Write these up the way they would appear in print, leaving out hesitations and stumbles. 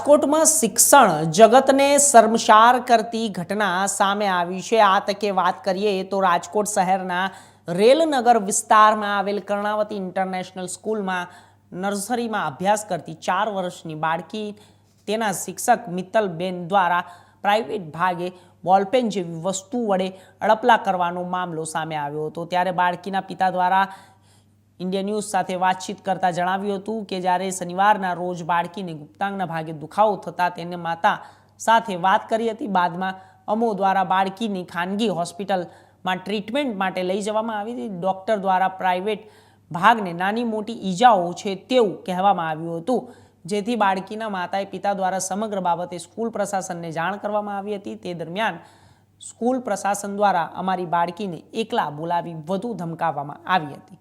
રાજકોટમાં શિક્ષણ જગતને શર્મસાર કરતી ઘટના સામે આવી છે। આ તકે વાત કરીએ તો રાજકોટ શહેરના રેલનગર વિસ્તારમાં આવેલ કર્ણાવતી ઇન્ટરનેશનલ સ્કૂલમાં નર્સરીમાં અભ્યાસ કરતી 4 વર્ષની બાળકી તેના શિક્ષક મિત્તલબેન દ્વારા પ્રાઇવેટ ભાગે બોલપેન જેવી વસ્તુ વડે અડપલા કરવાનો મામલો સામે આવ્યો હતો। ત્યારે બાળકીના પિતા દ્વારા इंडिया न्यूज સાથે વાતચીત કરતા જણાવ્યું હતું કે જ્યારે શનિવારના રોજ બાળકીને ગુપ્તાંગના ભાગે દુખાવો થતા તેને માતા સાથે વાત કરી હતી। બાદમાં અમો દ્વારા બાળકીની ખાનગી હોસ્પિટલમાં ટ્રીટમેન્ટ માટે લઈ જવામાં આવી હતી। ડોક્ટર દ્વારા પ્રાઇવેટ ભાગને નાની મોટી ઈજાઓ છે તેવું કહેવામાં આવ્યું હતું, જેથી બાળકીના માતાએ પિતા દ્વારા સમગ્ર બાબતે સ્કૂલ પ્રશાસનને જાણ કરવામાં આવી હતી। તે દરમિયાન સ્કૂલ પ્રશાસન દ્વારા અમારી બાળકીને એકલા બોલાવી વધુ ધમકાવવામાં આવી હતી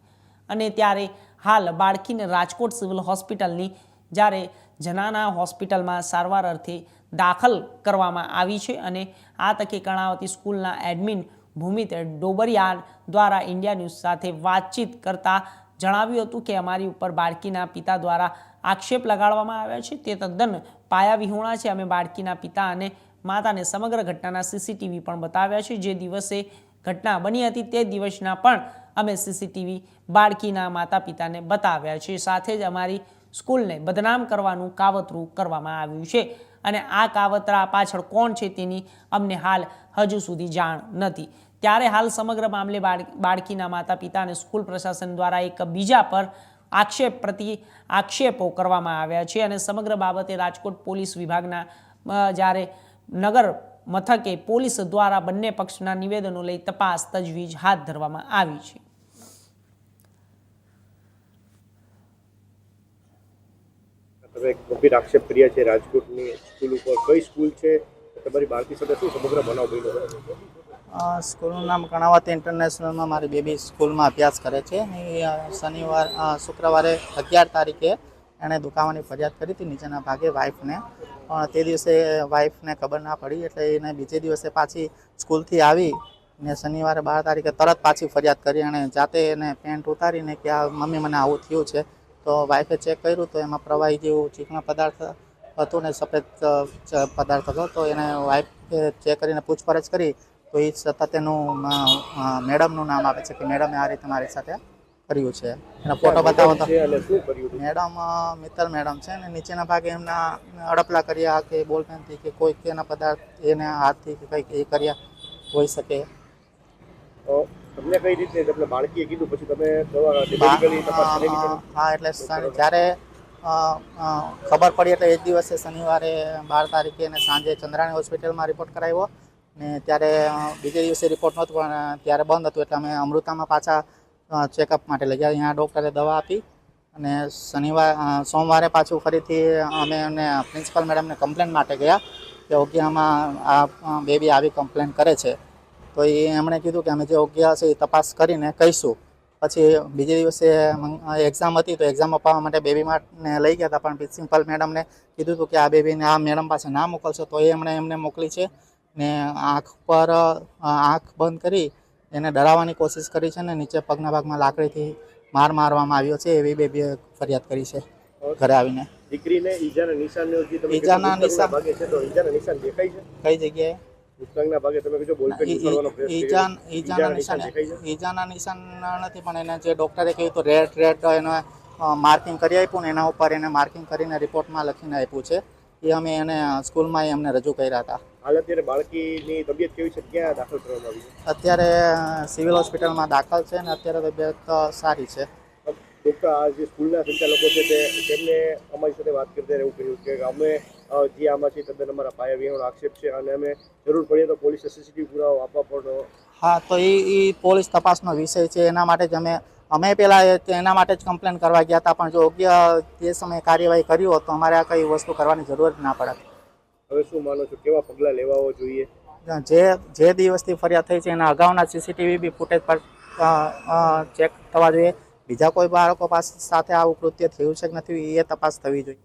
અને ત્યારે હાલ બાળકીને રાજકોટ સિવિલ હોસ્પિટલની જ્યારે જનાના હોસ્પિટલમાં સારવાર અર્થે દાખલ કરવામાં આવી છે અને આ તકે કર્ણાવતી સ્કૂલના એડમિન ભૂમિત ડોબરિયા દ્વારા ઇન્ડિયા ન્યૂઝ સાથે વાતચીત કરતા જણાવ્યું હતું કે અમારી ઉપર બાળકીના પિતા દ્વારા આક્ષેપ લગાડવામાં આવ્યા છે તે તદ્દન પાયાવિહોણા છે। અમે બાળકીના પિતા અને માતાને સમગ્ર ઘટનાના સીસીટીવી પણ બતાવ્યા છે। જે દિવસે ઘટના બની હતી તે દિવસના પણ અમે સીસીટીવી બાળકીના માતા પિતાને બતાવ્યા છે। સાથે જ અમારી સ્કૂલને બદનામ કરવાનું કાવતરું કરવામાં આવ્યું છે અને આ કાવતરા પાછળ કોણ છે તેની અમને હાલ હજુ સુધી જાણ નથી। ત્યારે હાલ સમગ્ર મામલે બાળકીના માતા પિતા અને સ્કૂલ પ્રશાસન દ્વારા એક બીજા પર આક્ષેપો કરવામાં આવ્યા છે અને સમગ્ર બાબતે રાજકોટ પોલીસ વિભાગના જ્યારે નગર મથકે પોલીસ દ્વારા બંને પક્ષના નિવેદનો લઈ તપાસ તજવીજ હાથ ધરવામાં આવી છે। તમે ગંભીર આક્ષેપ કર્યા છે રાજકોટની સ્કૂલ ઉપર, કઈ સ્કૂલ છે, તમારી બાળકી સાથે શું સમગ્ર બનાવ બન્યો? સ્કૂલનું નામ કર્ણાવતી ઇન્ટરનેશનલમાં મારી બેબી સ્કૂલમાં અભ્યાસ કરે છે। શુક્રવારે 11 તારીખે એણે દુખાવાની ફરિયાદ કરી હતી નીચેના ભાગે વાઈફને, પણ તે દિવસે વાઈફને ખબર ના પડી એટલે એને બીજે દિવસે પાછી સ્કૂલથી આવી ને શનિવારે 12 તારીખે તરત પાછી ફરિયાદ કરી। એણે જાતે એને પેન્ટ ઉતારીને કે આ મમ્મી મને આવું થયું છે, તો વાઈફે ચેક કર્યું તો એમાં પ્રવાહી જેવું ચીકણા પદાર્થ હતું ને સફેદ પદાર્થ હતો। તો એને વાઈફે ચેક કરીને પૂછપરછ કરી તો એ સતત એનું મેડમનું નામ આપે છે કે મેડમે આ રીતે મારી સાથે કર્યું છે। એના ફોટો બતાવો તો મેડમ મિત્તલ મેડમ છે ને નીચેના ભાગે એમના અડપલા કર્યા કે બોલપેનથી કે કોઈ તેના પદાર્થ એને હાથથી કે કંઈક એ કર્યા હોઈ શકે। તમને કઈ રીતે તમને બાળકીએ કીધું પછી તમે હા એટલે જ્યારે ખબર પડી એટલે એ જ દિવસે શનિવારે 12 તારીખે એને સાંજે ચંદ્રાણી હોસ્પિટલમાં રિપોર્ટ કરાવ્યો ને ત્યારે બીજે દિવસે રિપોર્ટ નહોતું પણ ત્યારે બંધ હતું એટલે અમે અમૃતામાં પાછા ચેકઅપ માટે લઈ ગયા। અહીંયા ડૉક્ટરે દવા આપી અને સોમવારે પાછું ફરીથી અમે એમને પ્રિન્સિપલ મેડમને કમ્પ્લેન માટે ગયા કે ઓગિયામાં આ બેબી આવી કમ્પ્લેન કરે છે, તો એમણે કીધું કે અમે જે ઓગિયા છે એ તપાસ કરીને કહીશું। પછી બીજે દિવસે એક્ઝામ હતી તો એક્ઝામ અપાવવા માટે બેબી માટે લઈ ગયા હતા, પણ પ્રિન્સિપલ મેડમને કીધું હતું કે આ બેબીને આ મેડમ પાસે ના મોકલશો, તો એમને મોકલી છે ને આંખ પર આંખ બંધ કરી એને ડરાવવાની કોશિશ કરી છે ને નીચે પગના ભાગમાં લાકડીથી મારવામાં આવ્યો છે એવી બેબીએ ફરિયાદ કરી છે ઘરે આવીને। દીકરીને ઈજાના નિશાન ભાગે છે, તો ઈજાના નિશાન દેખાય છે કઈ જગ્યાએ? ગુપ્તાંગના ભાગે તમે કીધું બોલપેન ઉતારવાનો પ્રયાસ કર્યો, ઈજાના નિશાન નથી, પણ એને જે ડોક્ટરે કહ્યું તો રેડ એને માર્કિંગ કરી આપ્યું ને એના ઉપર એને માર્કિંગ કરીને રિપોર્ટમાં લખીને આપ્યું છે। એ અમે એને સ્કૂલમાં અમને રજૂ કર્યા હતા। હાલ અત્યારે બાળકીની તબિયત કેવી છે, ક્યાં દાખલ કરવામાં આવી છે? અત્યારે સિવિલ હોસ્પિટલમાં દાખલ છે ને અત્યારે તબિયત સારી છે। ડૉક્ટર આ જે સ્કૂલના સંચાલકો છે તેમને અમારી સાથે વાત કરતા એવું કહ્યું કે અમે જે આમાં છે તદ્દન અમારા પાયાવિહોણો આક્ષેપ છે અને અમે જરૂર પડીએ તો પોલીસને સીસીટીવી પુરાવો આપવા પણ હા, તો એ પોલીસ તપાસનો વિષય છે। એના માટે જ અમે પહેલાં એના માટે જ કમ્પ્લેન કરવા ગયા હતા, પણ જો યોગ્ય તે સમયે કાર્યવાહી કરી હોત તો અમારે આ કઈ વસ્તુ કરવાની જરૂર ના પડે। હવે શું માનો છો, કેવા પગલાં લેવા જોઈએ? જે દિવસથી ફરિયાદ થઈ છે એના અગાઉના સીસીટીવી બી ફૂટેજ પર ચેક થવા જોઈએ। બીજા કોઈ બાળકો સાથે આવું કૃત્ય થયું છે કે નથી એ તપાસ થવી જોઈએ।